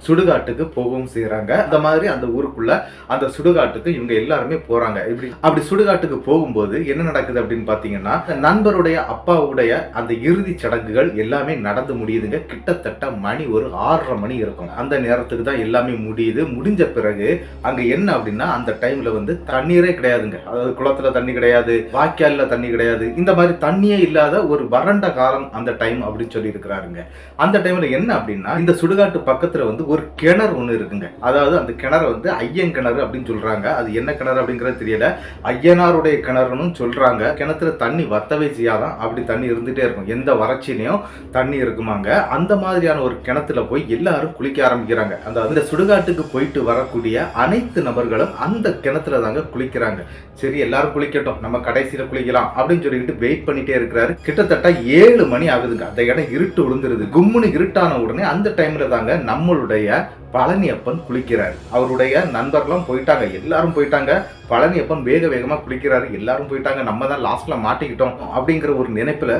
சுடுகாட்டுக்கு போகவும் செய்யறாங்க. அந்த மாதிரி அந்த ஊருக்குள்ள அந்த சுடுகாட்டுக்கு இவங்க எல்லாருமே போறாங்க. அப்படி சுடுகாட்டுக்கு போகும்போது என்ன நடக்குது அப்படின்னு பாத்தீங்கன்னா, நண்பருடைய அப்பாவுடைய அந்த இறுதி சடங்குகள் எல்லாமே நடந்து முடியுதுங்க. கிட்டத்தட்ட மணி ஒரு 6:30 மணி இருக்கும். அந்த நேரத்துக்கு தான் எல்லாமே முடியுது. முடிஞ்ச பிறகு அங்க என்ன அப்படின்னா, அந்த டைம்ல வந்து தண்ணீரே கிடையாதுங்க. அதாவது குளத்துல தண்ணி கிடையாது, வாய்க்கால்ல தண்ணி கிடையாது. இந்த மாதிரி தண்ணியே இல்லாத ஒரு வறண்ட காலம் அந்த டைம் அப்படின்னு சொல்லி இருக்கிறாருங்க. அந்த டைம்ல என்ன அப்படின்னா, இந்த சுடுகாட்டு பக்கத்துல வந்து ஒரு கிணறு ஒண்ணு இருக்குங்க. அதாவது அந்த கிணறு வந்து ஐயன் கிணறு அப்படின்னு சொல்றாங்க. அது என்ன கிணறு அப்படிங்கறது தெரியல. ஐயனாருடைய கிணறுன்னு சொல்றாங்க. கிணத்துல தண்ணி வத்தவே செய்யாதான், அப்படி தண்ணி இருந்துட்டே இருக்கும். எந்த வறட்சியிலையும் தண்ணி இருக்குமாங்க. அந்த மாதிரியான ஒரு கிணத்துல போய் எல்லாரும் குளிக்க ஆரம்பிக்கிறாங்க. அந்த சுடுகாட்டுக்கு போயிட்டு வரக்கூடிய அனைத்து நபர்களும் அந்த கிணத்துல தாங்க குளிக்கிறாங்க. சரி எல்லாரும் குளிக்கட்டும், நம்ம கடைசியில குளிக்கலாம் அப்படின்னு சொல்லிட்டு வெயிட் பண்ணிட்டே இருக்கிறாரு. கிட்டத்தட்ட 7 மணி ஆகுதுங்க. அந்த இடம் இருட்டு விழுந்துருது. கும்முன்னு இருட்டான உடனே அந்த டைம்ல தாங்க நம்மளுடைய பழனியப்பன் குளிக்கிறாரு. அவருடைய நண்பர்களும் போயிட்டாங்க, எல்லாரும் போயிட்டாங்க. பழனியப்பன் வேகமா குளிக்கிறாரு. எல்லாரும் போயிட்டாங்க, நம்ம தான் லாஸ்ட்ல மாட்டிக்கிட்டோம் அப்படிங்கிற ஒரு நினைப்புல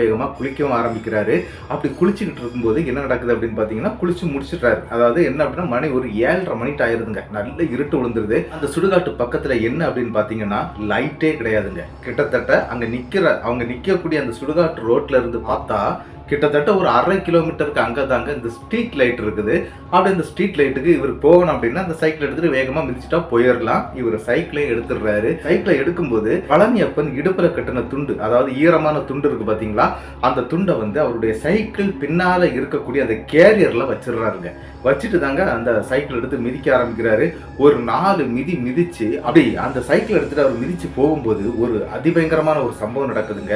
வேகமா குளிக்கவும் ஆரம்பிக்கிறாரு. அப்படி குளிச்சுக்கிட்டு இருக்கும்போது என்ன நடக்குது அப்படின்னு பாத்தீங்கன்னா, குளிச்சு முடிச்சுட்டாரு. அதாவது என்ன அப்படின்னா, மணி ஒரு 7:30 மணிக்கு ஆயிருதுங்க. நல்ல இருட்டு விழுந்துருது. அந்த சுடுகாட்டு பக்கத்துல என்ன அப்படின்னு பாத்தீங்கன்னா, லைட்டே கிடையாதுங்க. கிட்டத்தட்ட அங்க அவங்க நிக்கக்கூடிய அந்த சுடுகாட்டு ரோட்ல இருந்து பார்த்தா கிட்டத்தட்ட ஒரு 1/2 கிலோமீட்டருக்கு அங்கே தாங்க இந்த ஸ்ட்ரீட் லைட் இருக்குது. அப்படி இந்த ஸ்ட்ரீட் லைட்டுக்கு இவர் போகணும் அப்படின்னா அந்த சைக்கிள் எடுத்துட்டு வேகமாக மிதிச்சுட்டா போயிடலாம். இவர் சைக்கிளே எடுத்துடுறாரு. சைக்கிளை எடுக்கும்போது பழனியப்பன் இடுப்புல கட்டின துண்டு, அதாவது ஈரமான துண்டு இருக்கு பார்த்தீங்களா, அந்த துண்டை வந்து அவருடைய சைக்கிள் பின்னால இருக்கக்கூடிய அந்த கேரியர்ல வச்சிடுறாருங்க. வச்சுட்டு தாங்க அந்த சைக்கிள் எடுத்து மிதிக்க ஆரம்பிக்கிறாரு. ஒரு 4 மிதி மிதிச்சு அப்படி அந்த சைக்கிள் எடுத்துட்டு அவர் மிதிச்சு போகும்போது ஒரு அதிபயங்கரமான ஒரு சம்பவம் நடக்குதுங்க.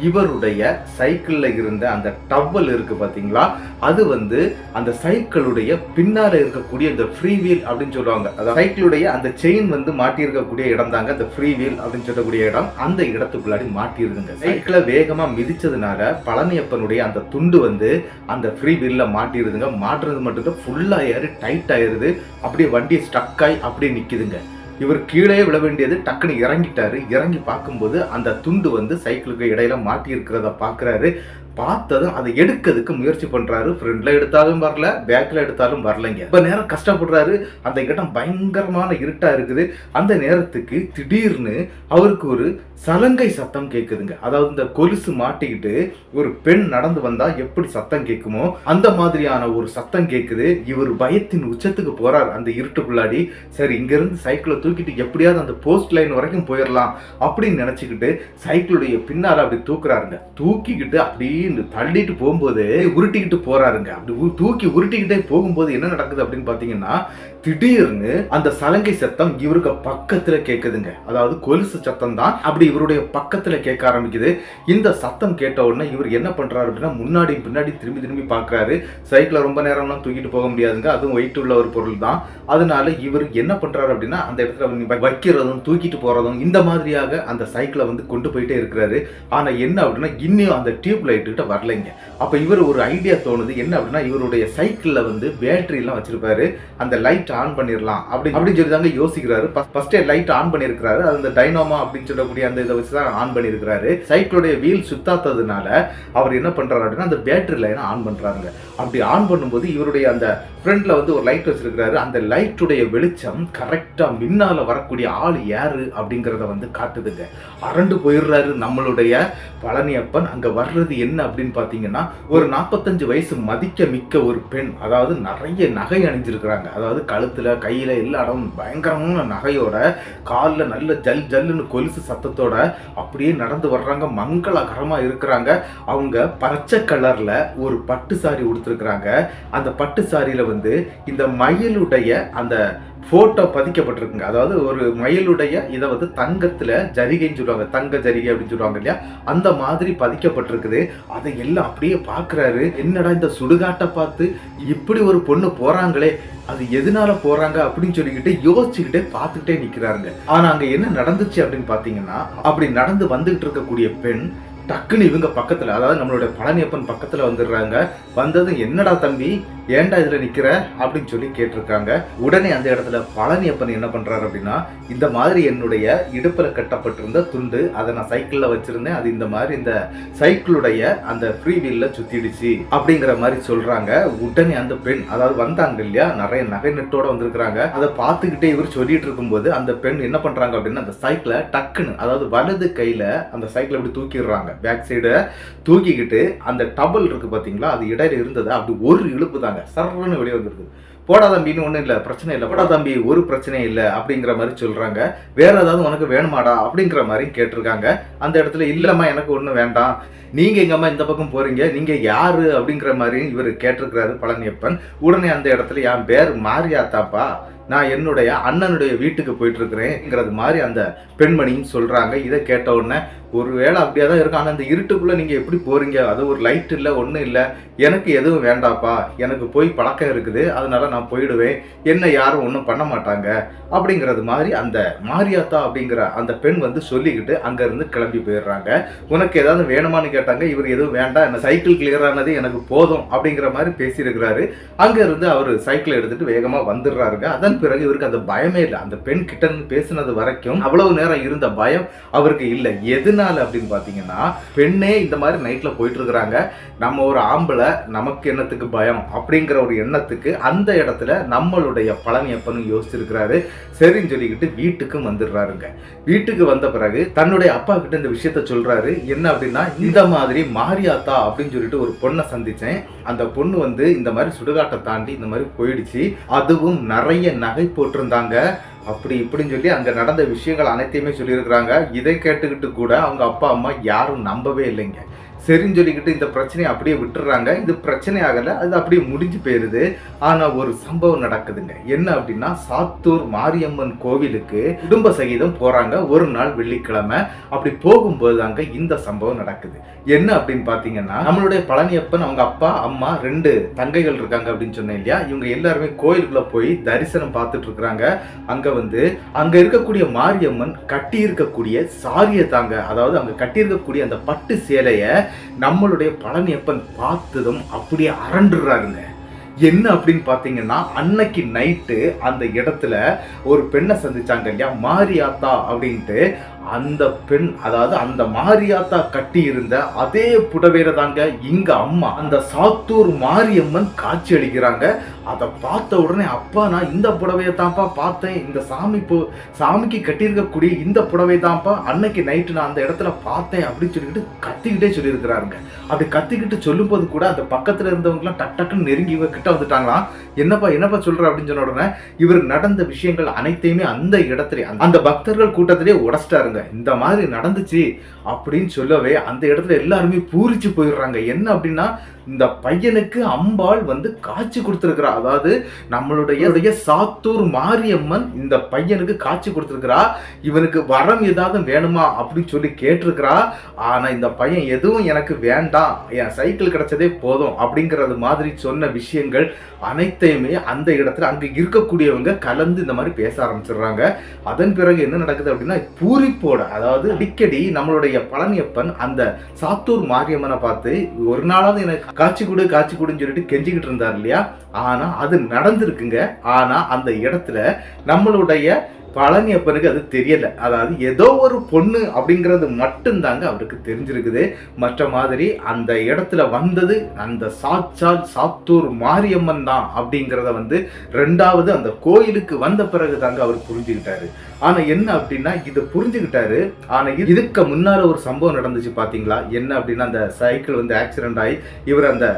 இவருடைய சைக்கிள்ல இருந்த அந்த டவல் இருக்கு பாத்தீங்களா, அது வந்து அந்த சைக்கிளுடைய பின்னால இருக்கக்கூடிய இந்த ஃப்ரீ வீல் அப்படின்னு சொல்லுவாங்க. அதாவது சைக்கிளுடைய அந்த செயின் வந்து மாட்டி இருக்கக்கூடிய இடம் தாங்க அந்த ஃப்ரீ வீல் அப்படின்னு சொல்லக்கூடிய இடம். அந்த இடத்துக்குள்ளாடி மாட்டிருதுங்க. சைக்கிளை வேகமா மிதிச்சதுனால பழனியப்பனுடைய அந்த துண்டு வந்து அந்த ஃப்ரீ வீல்ல மாட்டிருதுங்க. மாட்டுறது மட்டும் ஃபுல்லா ஏறி டைட் ஆயிருது. அப்படியே வண்டி ஸ்டக் ஆகி அப்படியே நிக்குதுங்க. இவர் கீழே விழ வேண்டியது டக்குன்னு இறங்கிட்டாரு. இறங்கி பார்க்கும்போது அந்த துண்டு வந்து சைக்கிளுக்கு இடையில மாட்டி இருக்கிறத பாக்குறாரு. பார்த்ததும் அதை எடுக்கிறதுக்கு முயற்சி பண்றாரு. ஃப்ரண்ட்ல எடுத்தாலும் வரல, பேக்ல எடுத்தாலும் வரலைங்க. இப்ப நேரம் கஷ்டப்படுறாரு. அந்த இடம் பயங்கரமான இருட்டா இருக்குது. அந்த நேரத்துக்கு திடீர்னு அவருக்கு ஒரு சலங்கை சத்தம் கேட்குதுங்க. அதாவது இந்த கொலுசு மாட்டிக்கிட்டு ஒரு பெண் நடந்து வந்தா எப்படி சத்தம் கேட்குமோ அந்த மாதிரியான ஒரு சத்தம் கேட்குது. இவர் பயத்தின் உச்சத்துக்கு போறார் அந்த இருட்டுக்குள்ளாடி. சரி, இங்க இருந்து சைக்கிளை தூக்கிட்டு எப்படியாவது அந்த போஸ்ட் லைன் வரைக்கும் போயிடலாம் அப்படின்னு நினைச்சுக்கிட்டு சைக்கிளுடைய பின்னால அப்படி தூக்குறாருங்க. தூக்கிக்கிட்டு அப்படியே தள்ளிட்டு போகும்போது உருட்டிக்கிட்டு போறாருங்க. அப்படி தூக்கி உருட்டிக்கிட்டே போகும்போது என்ன நடக்குது அப்படின்னு பாத்தீங்கன்னா, திடீர்னு அந்த சலங்கை சத்தம் இவருக்கு பக்கத்துல கேக்குதுங்க. அதாவது கொலுசு சத்தம் தான் அப்படி இவருடைய பக்கத்துல கேட்க ஆரம்பிக்குது. இந்த சத்தம் கேட்ட உடனே இவர் என்ன பண்றாரு அப்படின்னா, முன்னாடி பின்னாடி திரும்பி திரும்பி பாக்குறாரு. சைக்கிளை ரொம்ப நேரம்லாம் தூக்கிட்டு போக முடியாதுங்க, அதுவும் வெயிட் உள்ள ஒரு பொருள் தான். அதனால இவர் என்ன பண்றாரு அப்படின்னா, அந்த இடத்துல வைக்கிறதும் தூக்கிட்டு போறதும் இந்த மாதிரியாக அந்த சைக்கிளை வந்து கொண்டு போயிட்டே இருக்கிறாரு. ஆனா என்ன அப்படின்னா, இன்னும் அந்த டியூப் லைட் கிட்ட வரலைங்க. அப்ப இவர் ஒரு ஐடியா தோணுது. என்ன அப்படின்னா, இவருடைய சைக்கிள்ல வந்து பேட்டரி எல்லாம் வச்சிருப்பாரு. அந்த லைட் ஆன் பண்ணிடலாம் அப்படின்னு சொல்லி தாங்க யோசிக்கிறாரு. ஃபர்ஸ்டே லைட் ஆன் பண்ணிருக்காரு. அது அந்த டைனோமா அப்படின்னு சொல்லக்கூடிய அந்த இதை வச்சுதான் ஆன் பண்ணிருக்காரு. சைக்கிளுடைய வீல் சுத்தாத்ததுனால அவர் என்ன பண்றாரு அப்படின்னா, அந்த பேட்டரி லைனை ஆன் பண்றாங்க. அப்படி ஆன் பண்ணும்போது இவருடைய அந்த ஃப்ரண்ட்ல வந்து ஒரு லைட் வச்சிருக்காரு. அந்த லைட்டுடைய வெளிச்சம் கரெக்டா மின்னால வரக்கூடிய ஆள் யாரு அப்படிங்கறத வந்து காட்டுதுங்க. அரண்டு போயிடுறாரு நம்மளுடைய பழனியப்பன். அங்க வர்றது என்ன அப்படின்னு பாத்தீங்கன்னா, ஒரு 45 வயசு மதிக்க மிக்க ஒரு பெண். அதாவது நிறைய நகை அணிஞ்சிருக்கிறாங்க. அதாவது கழுத்துல கையில எல்லா இடமும் பயங்கரமான நகையோட, காலில் நல்ல ஜல் ஜல்லுன்னு கொலுசு சத்தத்தோட அப்படியே நடந்து வர்றாங்க. மங்களகரமா இருக்கிறாங்க. அவங்க பச்சை கலர்ல ஒரு பட்டு சாரி உடுத்திருக்கிறாங்க. அந்த பட்டு சாரியில வந்து இந்த மயிலுடைய அந்த போட்டோ பதிக்கப்பட்டிருக்குங்க. அதாவது ஒரு மயிலுடைய இதை வந்து தங்கத்துல ஜரிகைன்னு சொல்லுவாங்க, தங்க ஜரிகை அப்படின்னு சொல்லுவாங்க இல்லையா, அந்த மாதிரி பதிக்கப்பட்டிருக்குது. அதை எல்லாம் அப்படியே பாக்குறாரு. என்னடா இந்த சுடுகாட்டை பார்த்து இப்படி ஒரு பொண்ணு போறாங்களே, அது எதனால போறாங்க அப்படின்னு சொல்லிக்கிட்டு யோசிச்சுக்கிட்டே பார்த்துக்கிட்டே நிக்கிறாருங்க. ஆனா அங்க என்ன நடந்துச்சு அப்படின்னு பாத்தீங்கன்னா, அப்படி நடந்து வந்துகிட்டு இருக்கக்கூடிய பெண் டக்குன்னு இவங்க பக்கத்துல, அதாவது நம்மளுடைய பழனியப்பன் பக்கத்துல வந்துடுறாங்க. வந்ததும் என்னடா தம்பி, ஏன்டா இதுல நிக்கிற அப்படின்னு சொல்லி கேட்டிருக்காங்க. உடனே அந்த இடத்துல பழனியப்பன் என்ன பண்றாரு அப்படின்னா, இந்த மாதிரி என்னுடைய இடுப்புல கட்டப்பட்டிருந்த துண்டு, அதை நான் சைக்கிள்ல வச்சிருந்தேன், அது இந்த மாதிரி இந்த சைக்கிளுடைய அந்த ஃப்ரீ வீல்ல சுத்திடுச்சு அப்படிங்கிற மாதிரி சொல்றாங்க. உடனே அந்த பெண், அதாவது வந்தாங்க இல்லையா, நிறைய நகை நெட்டோட வந்திருக்கிறாங்க, அதை பார்த்துக்கிட்டே இவர் சொல்லிட்டு இருக்கும்போது அந்த பெண் என்ன பண்றாங்க அப்படின்னா, அந்த சைக்கிளை டக்குன்னு, அதாவது வலது கையில அந்த சைக்கிளை அப்படி தூக்கிடுறாங்க. பேக் சைடு தூக்கிக்கிட்டு அந்த டபுள் இருக்கு பாத்தீங்களா, அது இடையில இருந்தது அப்படி ஒரு இழுப்பு தாங்க, சர்ன்னு வெளியே வந்துருது. போடா தம்பின்னு ஒன்றும் இல்லை, பிரச்சனை இல்லை, போடா தம்பி ஒரு பிரச்சனையும் இல்லை அப்படிங்கிற மாதிரி சொல்றாங்க. வேற ஏதாவது உனக்கு வேணுமாடா அப்படிங்கிற மாதிரி கேட்டிருக்காங்க. அந்த இடத்துல இல்லம்மா எனக்கு ஒன்றும் வேண்டாம், நீங்க எங்கம்மா இந்த பக்கம் போறீங்க, நீங்க யாரு அப்படிங்கிற மாதிரி இவர் கேட்டிருக்கிறாரு பழனியப்பன். உடனே அந்த இடத்துல என் பேர் மாரியாத்தாப்பா, நான் என்னுடைய அண்ணனுடைய வீட்டுக்கு போயிட்டு இருக்கிறேங்கிறது மாதிரி அந்த பெண்மணின்னு சொல்றாங்க. இதை கேட்ட உடனே ஒருவேளை அப்படியே தான் இருக்கும், ஆனால் அந்த இருட்டுக்குள்ள நீங்க எப்படி போறீங்க, அது ஒரு லைட் இல்லை ஒன்றும் இல்லை, எனக்கு எதுவும் வேண்டாப்பா, எனக்கு போய் பழக்கம் இருக்குது, அதனால நான் போயிடுவேன், என்ன யாரும் ஒன்றும் பண்ண மாட்டாங்க அப்படிங்கிறது மாதிரி அந்த மாரியாத்தா அப்படிங்கிற அந்த பெண் வந்து சொல்லிக்கிட்டு அங்கேருந்து கிளம்பி போயிடுறாங்க. உனக்கு ஏதாவது வேணுமான்னு கேட்டாங்க. இவர் எதுவும் வேண்டாம், என்ன சைக்கிள் கிளியர் ஆனது எனக்கு போதும் அப்படிங்கிற மாதிரி பேசியிருக்கிறாரு. அங்கேருந்து அவர் சைக்கிளை எடுத்துட்டு வேகமாக வந்துடுறாருங்க. அதன் பிறகு இவருக்கு அந்த பயமே இல்லை. அந்த பெண் கிட்ட பேசினது வரைக்கும் அவ்வளவு நேரம் இருந்த பயம் அவருக்கு இல்லை. எதுனால எதனால அப்படின்னு பாத்தீங்கன்னா, பெண்ணே இந்த மாதிரி நைட்ல போயிட்டு இருக்கிறாங்க, நம்ம ஒரு ஆம்பளை நமக்கு என்னத்துக்கு பயம் அப்படிங்கிற ஒரு எண்ணத்துக்கு அந்த இடத்துல நம்மளுடைய பழனியப்பனும் யோசிச்சிருக்கிறாரு. சரின்னு சொல்லிக்கிட்டு வீட்டுக்கும் வந்துடுறாருங்க. வீட்டுக்கு வந்த பிறகு தன்னுடைய அப்பா கிட்ட இந்த விஷயத்த சொல்றாரு. என்ன அப்படின்னா, இந்த மாதிரி மாரியாத்தா அப்படின்னு சொல்லிட்டு ஒரு பொண்ணை சந்திச்சேன், அந்த பொண்ணு வந்து இந்த மாதிரி சுடுகாட்டை தாண்டி இந்த மாதிரி போயிடுச்சு, அதுவும் நிறைய நகை போட்டிருந்தாங்க, அப்படி இப்படின்னு சொல்லி அங்க நடந்த விஷயங்கள் அனைத்தையுமே சொல்லியிருக்கிறாங்க. இதை கேட்டுக்கிட்டு கூட அவங்க அப்பா அம்மா யாரும் நம்பவே இல்லைங்க. சரின்னு சொல்லிக்கிட்டு இந்த பிரச்சனையை அப்படியே விட்டுறாங்க. இது பிரச்சனை ஆகல, அது அப்படியே முடிஞ்சு போயிருது. ஆனா ஒரு சம்பவம் நடக்குதுங்க. என்ன அப்படின்னா, சாத்தூர் மாரியம்மன் கோவிலுக்கு குடும்ப சகிதம் போறாங்க ஒரு நாள் வெள்ளிக்கிழமை. அப்படி போகும்போது தாங்க இந்த சம்பவம் நடக்குது. என்ன அப்படின்னு பாத்தீங்கன்னா, நம்மளுடைய பழனியப்பன் அவங்க அப்பா அம்மா 2 தங்கைகள் இருக்காங்க அப்படின்னு சொன்னேன் இல்லையா, இவங்க எல்லாருமே கோயிலுக்குள்ள போய் தரிசனம் பார்த்துட்டு இருக்கிறாங்க. அங்க இருக்கக்கூடிய மாரியம்மன் கட்டி இருக்கக்கூடிய சாரியை தாங்க, அதாவது அங்க கட்டி இருக்கக்கூடிய அந்த பட்டு சேலைய நம்மளுடைய பழனியப்பன் பார்த்ததும் அப்படியே அரண்டுறாருங்க. என்ன அப்படின்னு பாத்தீங்கன்னா, அன்னைக்கு நைட்டு அந்த இடத்துல ஒரு பெண்ணை சந்திச்சாங்க இல்லையா, மாரியாத்தா அப்படின்ட்டு. அந்த பெண், அதாவது அந்த மாரியாத்தா கட்டி இருந்த அதே புடவையில தாங்க இங்க அம்மா அந்த சாத்தூர் மாரியம்மன் காட்சி அளிக்கிறாங்க. அதை பார்த்த உடனே, அப்பா நான் இந்த புடவையை தான்ப்பா பார்த்தேன், இந்த சாமிக்கு கட்டியிருக்கக்கூடிய இந்த புடவை தான்ப்பா அன்னைக்கு நைட்டு நான் அந்த இடத்துல பார்த்தேன் அப்படின்னு சொல்லிக்கிட்டு கத்திக்கிட்டே சொல்லியிருக்கிறாருங்க. அப்படி கத்திக்கிட்டு சொல்லும் போது கூட அந்த பக்கத்துல இருந்தவங்கலாம் டக்குன்னு நெருங்கி இவங்க கிட்ட வந்துட்டாங்களாம். என்னப்பா சொல்ற அப்படின்னு சொன்ன உடனே இவர் நடந்த விஷயங்கள் அனைத்தையுமே அந்த இடத்துல அந்த பக்தர்கள் கூட்டத்திலே உடைச்சிட்டாருங்க. இந்த மாதிரி நடந்துச்சு அப்படின்னு சொல்லவே அந்த இடத்துல எல்லாருமே பூரிச்சு போயிடுறாங்க. என்ன அப்படின்னா, இந்த பையனுக்கு அம்பாள் வந்து காட்சி கொடுத்திருக்கிறா, அதாவது நம்மளுடைய சாத்தூர் மாரியம்மன் இந்த பையனுக்கு காட்சி கொடுத்திருக்கிறா, இவனுக்கு வரம் ஏதாவது வேணுமா அப்படின்னு சொல்லி கேட்டிருக்கிறா. ஆனா இந்த பையன் எதுவும் எனக்கு வேண்டாம், என் சைக்கிள் கிடைச்சதே போதும் அப்படிங்கறது மாதிரி சொன்ன விஷயங்கள் அனைத்தையுமே அந்த இடத்துல அங்க இருக்கக்கூடியவங்க கலந்து இந்த மாதிரி பேச ஆரம்பிச்சிடுறாங்க. அதன் பிறகு என்ன நடக்குது அப்படின்னா, பூரிப்போட, அதாவது அடிக்கடி நம்மளுடைய பழனியப்பன் அந்த சாத்தூர் மாரியம்மனை பார்த்து ஒரு நாளாவது எனக்கு காட்சி கொடுன்னு சொல்லிட்டு கெஞ்சிக்கிட்டு இருந்தார் இல்லையா. ஆனா அது நடந்திருக்குங்க. ஆனா அந்த இடத்துல நம்மளுடைய பழனியப்பனுக்கு அது தெரியல. அதாவது ஏதோ ஒரு பொண்ணு அப்படிங்கிறது மட்டும்தாங்க அவருக்கு தெரிஞ்சிருக்குது. மற்ற மாதிரி அந்த இடத்துல வந்தது அந்த சாத்தூர் மாரியம்மன் தான் அப்படிங்கிறத வந்து 2வது அந்த கோயிலுக்கு வந்த பிறகு தாங்க அவர் புரிஞ்சுக்கிட்டாரு. ஆனா என்ன அப்படின்னா, இது புரிஞ்சுக்கிட்டாரு. ஆனா இதுக்கு முன்னால ஒரு சம்பவம் நடந்துச்சு பாத்தீங்களா. என்ன அப்படின்னா, அந்த சைக்கிள் வந்து ஆக்சிடென்ட் ஆகி இவர் அந்த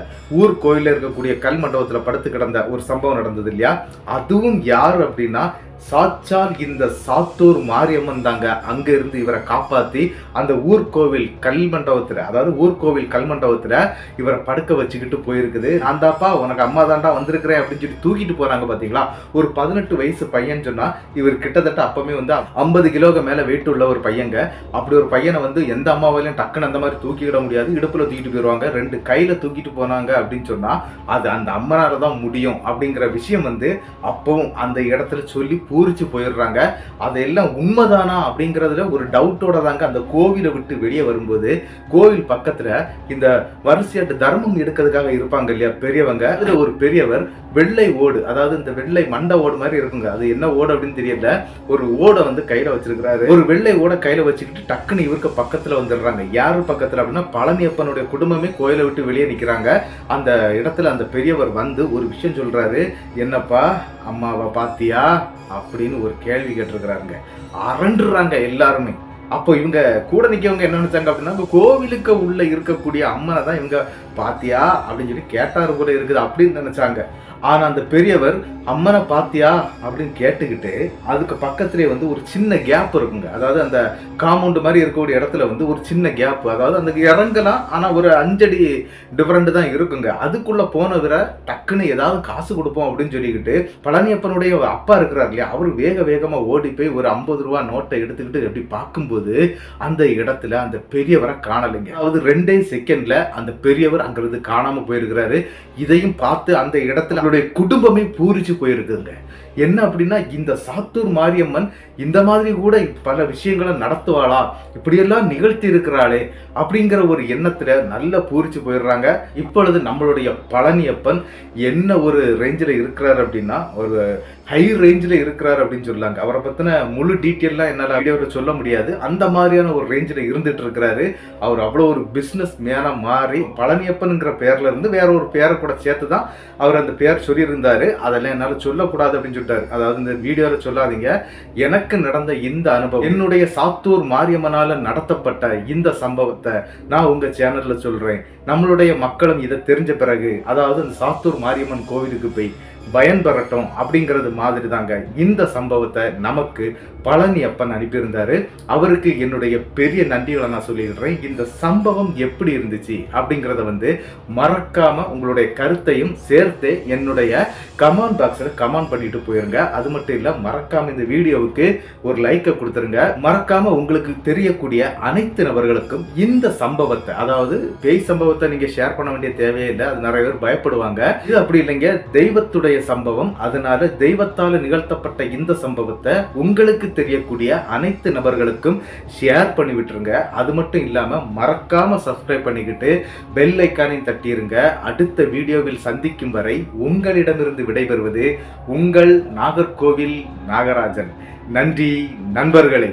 ஊர் கோயில இருக்கக்கூடிய கல் மண்டபத்துல படுத்து கிடந்த ஒரு சம்பவம் நடந்தது இல்லையா. அதுவும் யார் அப்படின்னா, சாட்சால் இந்த சாத்தூர் மாரியம்மன் தாங்க அங்க இருந்து இவரை காப்பாத்தி அந்த ஊர்கோவில் கல்மண்டபத்துல, அதாவது ஊர்கோவில் கல்மண்டபத்துல இவரை படுக்க வச்சுக்கிட்டு போயிருக்குது. அந்தாப்பா உனக்கு அம்மா தாண்டா வந்திருக்கிறேன் அப்படின்னு சொல்லி தூக்கிட்டு போறாங்க பாத்தீங்களா. ஒரு 18 வயசு பையன் சொன்னா, இவர் கிட்டத்தட்ட அப்பமே வந்து 50 கிலோக்கு மேல வெயிட் உள்ள ஒரு பையங்க. அப்படி ஒரு பையனை வந்து எந்த அம்மாவாலையும் டக்குன்னு அந்த மாதிரி தூக்கிவிட முடியாது. இடுப்புல தூக்கிட்டு போயிருவாங்க. 2 கையில தூக்கிட்டு போனாங்க அப்படின்னு சொன்னா அது அந்த அம்மனால தான் முடியும் அப்படிங்கிற விஷயம் வந்து அப்பவும் அந்த இடத்துல சொல்லி பூரிச்சு போயிடுறாங்க. அதெல்லாம் உண்மைதானா அப்படிங்கிறதுல ஒரு டவுட்டோட தாங்க அந்த கோவிலை விட்டு வெளியே வரும்போது, கோவில் பக்கத்துல இந்த வரிசையாட்டு தர்மம் எடுக்கிறதுக்காக இருப்பாங்க இல்லையா பெரியவங்க, அதுல ஒரு பெரியவர் வெள்ளை ஓடு, அதாவது இந்த வெள்ளை மண்டை ஓடு மாதிரி இருக்குங்க, அது என்ன ஓடு அப்படின்னு தெரியல, ஒரு ஓடை வந்து கையில வச்சிருக்கிறாரு. ஒரு வெள்ளை ஓடை கையில வச்சுக்கிட்டு டக்குன்னு இவருக்கு பக்கத்துல வந்துடுறாங்க. யாரு பக்கத்துல அப்படின்னா, பழனியப்பனுடைய குடும்பமே கோயிலை விட்டு வெளியே நிக்கிறாங்க. அந்த இடத்துல அந்த பெரியவர் வந்து ஒரு விஷயம் சொல்றாரு. என்னப்பா அம்மாவை பாத்தியா அப்படின்னு ஒரு கேள்வி கேட்டிருக்கிறாருங்க. அரண்டுறாங்க எல்லாருமே. அப்போ இவங்க கூட நிக்கவங்க என்ன நினைச்சாங்க அப்படின்னா, கோவிலுக்கு உள்ள இருக்கக்கூடிய அம்மனை தான் இவங்க பாத்தியா அப்படின்னு சொல்லி கேட்டாரு போல இருக்குது அப்படின்னு நினைச்சாங்க. ஆனா அந்த பெரியவர் அம்மனை பாத்தியா அப்படின்னு கேட்டுக்கிட்டு அதுக்கு பக்கத்திலே வந்து ஒரு சின்ன கேப் இருக்குங்க. அதாவது அந்த காம்பவுண்ட் மாதிரி இருக்கக்கூடிய இடத்துல வந்து ஒரு சின்ன கேப், அதாவது அந்த இறங்கலாம், ஆனா ஒரு 5 அடி டிஃபரெண்ட் தான் இருக்குங்க. அதுக்குள்ள போனவரை டக்குன்னு ஏதாவது காசு கொடுப்போம் அப்படின்னு சொல்லிக்கிட்டு பழனியப்பனுடைய அப்பா இருக்கிறார் இல்லையா, அவர் வேகமா ஓடி போய் ஒரு 50 ரூபா நோட்டை எடுத்துக்கிட்டு அப்படி பார்க்கும்போது அந்த இடத்துல அந்த பெரியவரை காணலைங்க. அதாவது 2 செகண்ட்ல அந்த பெரியவர் அங்கிருந்து காணாம போயிருக்கிறாரு. இதையும் பார்த்து அந்த இடத்துல அவருடைய குடும்பமே பூரிச்சு போயிருக்குங்க. என்ன அப்படின்னா, இந்த சாத்தூர் மாரியம்மன் இந்த மாதிரி கூட பல விஷயங்களை நடத்துவாளா, இப்படியெல்லாம் நிகழ்த்தி இருக்கிறாளே அப்படிங்கிற ஒரு எண்ணத்துல நல்ல பூரிச்சு போயிடுறாங்க. இப்பொழுது நம்மளுடைய பழனியப்பன் என்ன ஒரு ரேஞ்சில் இருக்கிறார் அப்படின்னா, ஒரு ஹை ரேஞ்சில் இருக்கிறார் அப்படின்னு சொல்லாங்க. அவரை பத்தின முழு டீட்டெயிலாம் என்னால் வீடியோவில் சொல்ல முடியாது. அந்த மாதிரியான ஒரு ரேஞ்சில் இருந்துட்டு இருக்கிறாரு. அவர் அவ்வளோ ஒரு பிஸ்னஸ் மேனாக மாறி பழனியப்பனுங்கிற பேர்ல இருந்து வேற ஒரு பேரை கூட சேர்த்து தான் அவர் அந்த பேர் சொல்லியிருந்தாரு. அதெல்லாம் என்னால் சொல்லக்கூடாது அப்படின்னு சொல்லிட்டாரு. அதாவது இந்த வீடியோவில் சொல்லாதீங்க. எனக்கு நடந்த இந்த அனுபவம், என்னுடைய சாத்தூர் மாரியம்மனால நடத்தப்பட்ட இந்த சம்பவத்தை நான் உங்க சேனல்ல சொல்றேன். நம்மளுடைய மக்களும் இதை தெரிஞ்ச பிறகு, அதாவது இந்த சாத்தூர் மாரியம்மன் கோவிலுக்கு போய் பயன்பெறட்டும் அப்படிங்கிறது மாதிரி தாங்க இந்த சம்பவத்தை நமக்கு பழனியப்பன் அனுப்பியிருந்தாரு. அவருக்கு என்னுடைய பெரிய நன்றிகளை நான் சொல்லிடுறேன். இந்த சம்பவம் எப்படி இருந்துச்சு அப்படிங்கிறத மறக்காம உங்களுடைய கருத்தையும் சேர்த்து என்னுடைய கமெண்ட் பாக்ஸில் கமெண்ட் பண்ணிட்டு போயிருங்க. அது மட்டும் இல்ல, மறக்காம இந்த வீடியோவுக்கு ஒரு லைக்கை கொடுத்துருங்க. மறக்காம உங்களுக்கு தெரியக்கூடிய அனைத்து நபர்களுக்கும் இந்த சம்பவத்தை, அதாவது பேய் சம்பவத்தை நீங்க ஷேர் பண்ண வேண்டிய தேவையே இல்லை. அது நிறைய பேர் பயப்படுவாங்க. இது அப்படி இல்லைங்க, தெய்வத்துடைய சம்பவம். அதனால தெய்வத்தால நிகழ்த்தப்பட்ட இந்த சம்பவத்தை உங்களுக்கு தெரியக்கூடிய அனைத்து நபர்களுக்கும் ஷேர் பண்ணி விட்டுருங்க. அது மட்டும் இல்லாம மறக்காம சப்ஸ்கிரைப் பண்ணிக்கிட்டு பெல் ஐக்கானையும் தட்டிருங்க. அடுத்த வீடியோவில் சந்திக்கும் வரை உங்களிடமிருந்து விடைபெறுவது உங்கள் நாகர்கோவில் நாகராஜன். நன்றி நண்பர்களே.